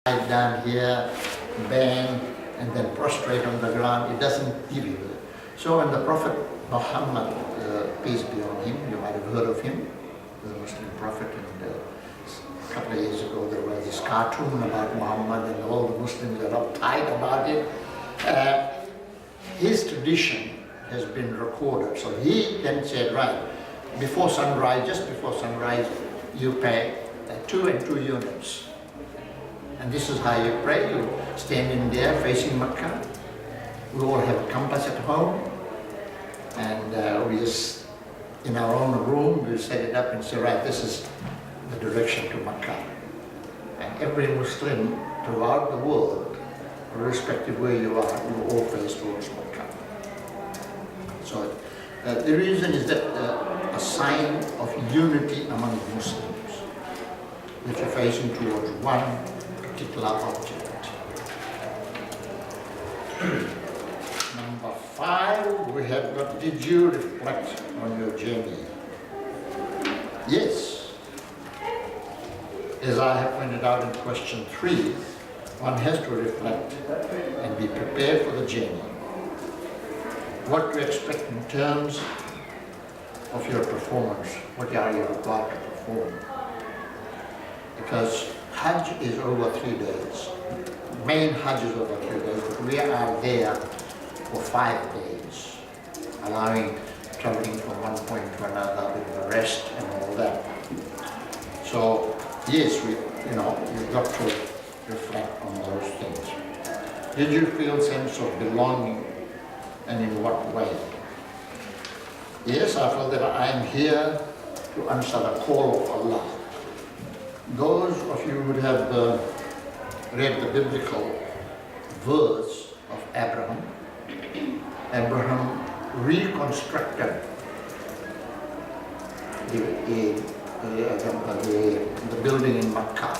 lie down here, bang, and then prostrate on the ground. It doesn't give you that. So when the Prophet Muhammad, peace be on him, you might have heard of him, the Muslim Prophet, and a couple of years ago there was this cartoon about Muhammad and all the Muslims are uptight about it. His tradition has been recorded. So he then said, right, before sunrise, just before sunrise, you pay 2 and 2 units. And this is how you pray. You stand in there facing Mecca. We all have a compass at home. And we just, in our own room, we set it up and say, right, this is the direction to Mecca. And every Muslim throughout the world, irrespective where you are, you all face towards Mecca. So the reason is that a sign of unity among Muslims, that you're facing towards one particular object. Number 5, we have got, did you reflect on your journey? Yes. As I have pointed out in question 3, one has to reflect and be prepared for the journey. What to expect in terms of your performance, what are you required to perform. Because Hajj is over 3 days. Main Hajj is over 3 days, but we are there for 5 days, allowing traveling from one point to another with the rest and all that. So yes, you've got to reflect on those things. Did you feel sense of belonging, and in what way? Yes, I felt that I am here to answer the call of Allah. Those of you who have read the biblical verse of Abraham, Abraham reconstructed the building in Makkah,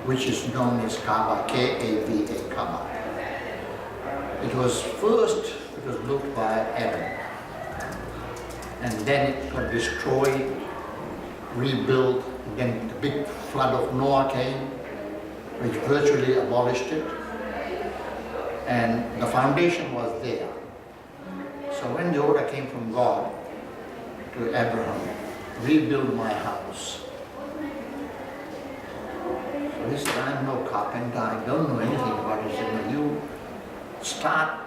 which is known as Kaaba, K-A-B-A, Kaaba. It was built by Adam, and then it got destroyed, rebuilt. Then the big flood of Noah came, which virtually abolished it, and the foundation was there. So when the order came from God to Abraham, rebuild my house. So he said, I'm no carpenter, I don't know anything about it. He said, you start,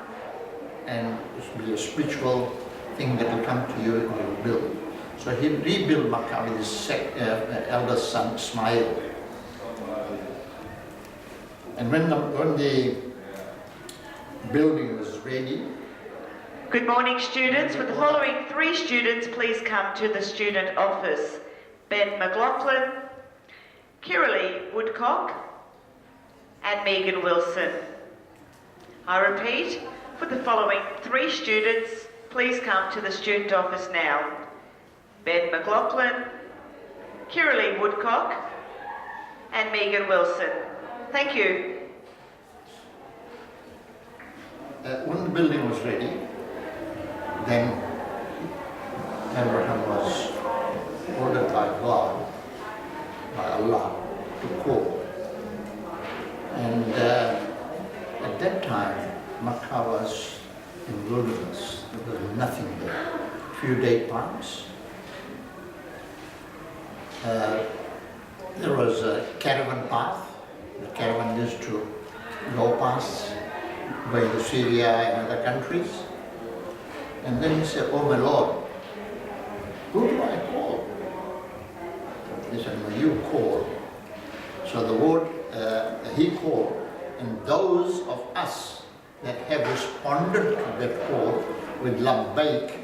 and it will be a spiritual thing that will come to you and you will build. So he rebuilt Makkah with his eldest son, Ismail. And when the building was ready. Good morning, students. With the following 3 students, please come to the student office. Ben McLaughlin, Kiralee Woodcock, and Megan Wilson. I repeat, for the following 3 students, please come to the student office now. Ben McLaughlin, Kiralee Woodcock, and Megan Wilson. Thank you. When the building was ready, then Abraham was ordered by God, by Allah, to call. And at that time, Makkah was in wilderness. There was nothing there. Few date palms. There was a caravan path. The caravan used to go past, going to Syria and other countries. And then he said, oh my Lord, who do I call? He said, no, you call. So the word, he called, and those of us that have responded to that call with labbaik,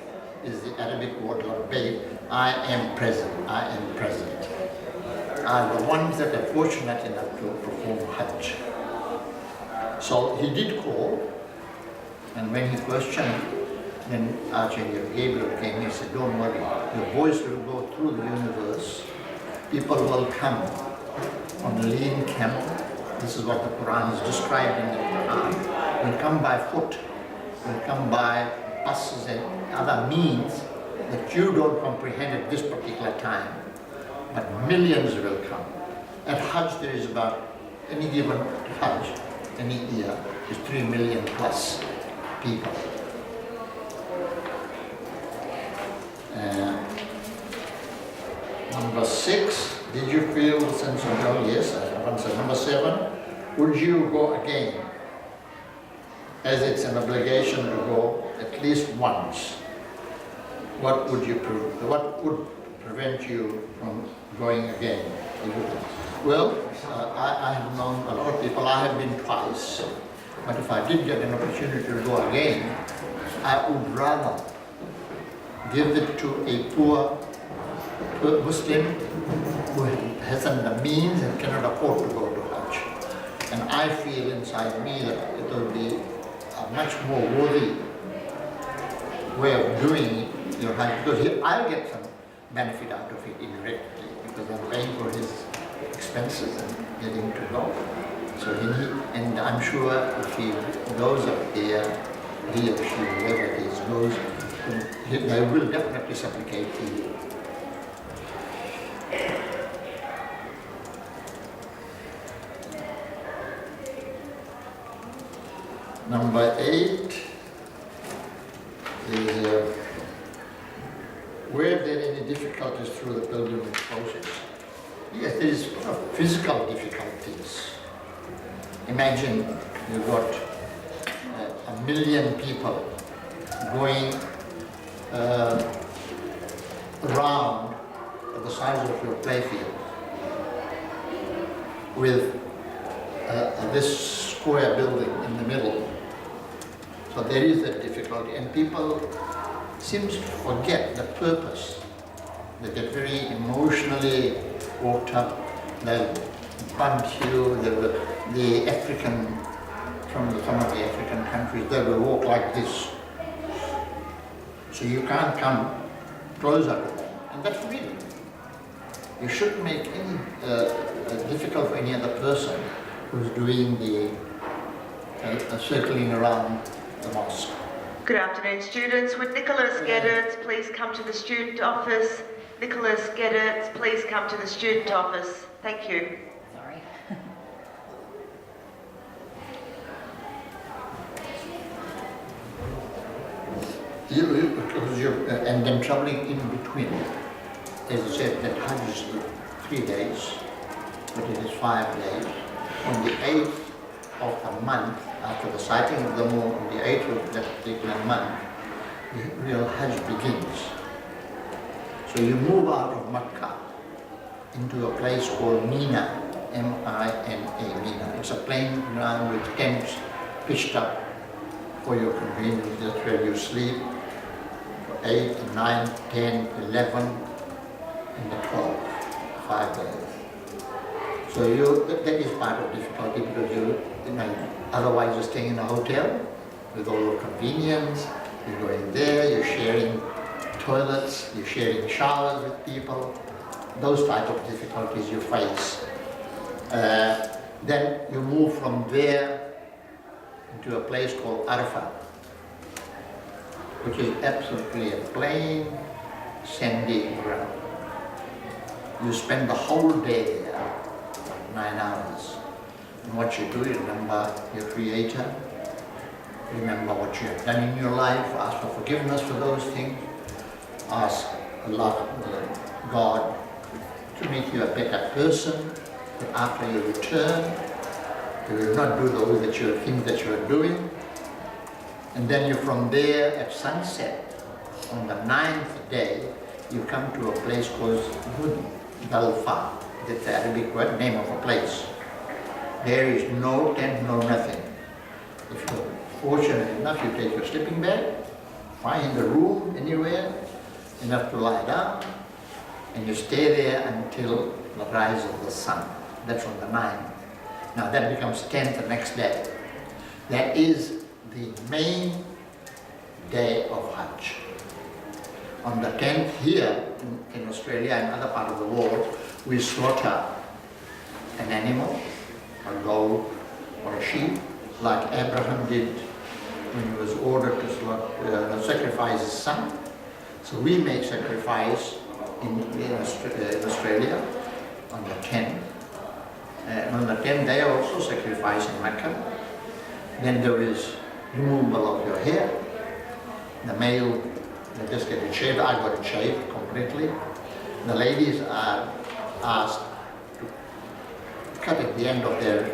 is the Arabic word labbaik, I am present, I am present, are the ones that are fortunate enough to perform Hajj. So he did call, and when he questioned, then Archangel Gabriel came and said, don't worry, your voice will go through the universe, people will come on a lean camel. This is what the Quran is described in the Quran. Will come by foot, will come by buses and other means that you don't comprehend at this particular time, but millions will come. At Hajj there is about any given Hajj, any year, is 3 million plus people. Number 6, did you feel the sense of joy? Yes, I have answered. Number 7, would you go again? As it's an obligation to go at least once. What would prevent you from going again? Well, I have known a lot of people. I have been twice, but if I did get an opportunity to go again, I would rather give it to a poor Muslim who hasn't the means and cannot afford to go to Hajj. And I feel inside me that it will be a much more worthy way of doing your Hajj, because I'll get some benefit out of it indirectly, because I'm paying for his expenses and getting to go. So and I'm sure if he goes up there, he or she, whoever it is, goes, they will definitely supplicate you. Number 8 is, were there any difficulties through the pilgrimage process? Yes, there is physical difficulties. Imagine you've got 1 million people going around the size of your playfield with this square building in the middle. So there is a difficulty, and people seem to forget the purpose. They get very emotionally worked up. They'll bump you. The African, from some of the African countries, they will walk like this. So you can't come closer to them, and that's really. You shouldn't make any difficult for any other person who's doing the circling around the mosque. Good afternoon, students. Would Nicholas Geddes please come to the student office? Nicholas Geddes, please come to the student office. Thank you. Sorry. And then traveling in between. As I said, that Hajj is 3 days, but it is 5 days. On the 8th of the month, after the sighting of the moon, on the 8th of that particular month, the real Hajj begins. So you move out of Makkah into a place called Mina, M-I-N-A, Mina. It's a plain ground with tents pitched up for your convenience. That's where you sleep for 8, 9, 10, 11, and the 12, 5 days. So that is part of difficulty, because you otherwise you're staying in a hotel with all your convenience. You're going there, you're sharing toilets, you're sharing showers with people. Those type of difficulties you face. Then you move from there into a place called Arafah, which is absolutely a plain, sandy ground. You spend the whole day there, 9 hours. And what you do, you remember your Creator, remember what you have done in your life, ask for forgiveness for those things, ask Allah, God, to make you a better person, that after you return, you will not do those things that you are doing. And then you from there at sunset, on the 9th day, you come to a place called Dalfa. That's the Arabic word, name of a place. There is no tent, no nothing. If you're fortunate enough, you take your sleeping bag, find a room anywhere, enough to lie down, and you stay there until the rise of the sun. That's on the 9th. Now that becomes 10th the next day. That is the main day of Hajj. On the 10th here in Australia and other part of the world, we slaughter an animal, a goat or a sheep, like Abraham did when he was ordered to sacrifice his son. So we make sacrifice in Australia on the 10th. On the 10th day also sacrifice in Mecca. Then there is removal of your hair. The male, they just get it shaved. I got it shaved completely. The ladies are asked to cut at the end of their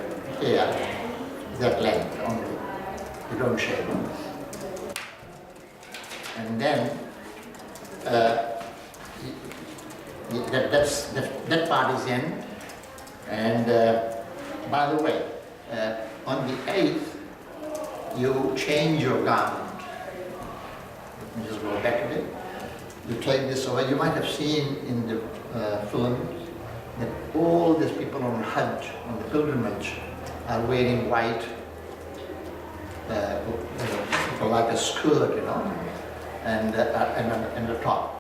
hair that length only. You don't shave them. And then that part is in. And by the way, on the 8th, you change your garment. Let me just go back a bit. You take this away. You might have seen in the film that all these people on Hajj, on the pilgrimage, are wearing white, like a skirt, and the top.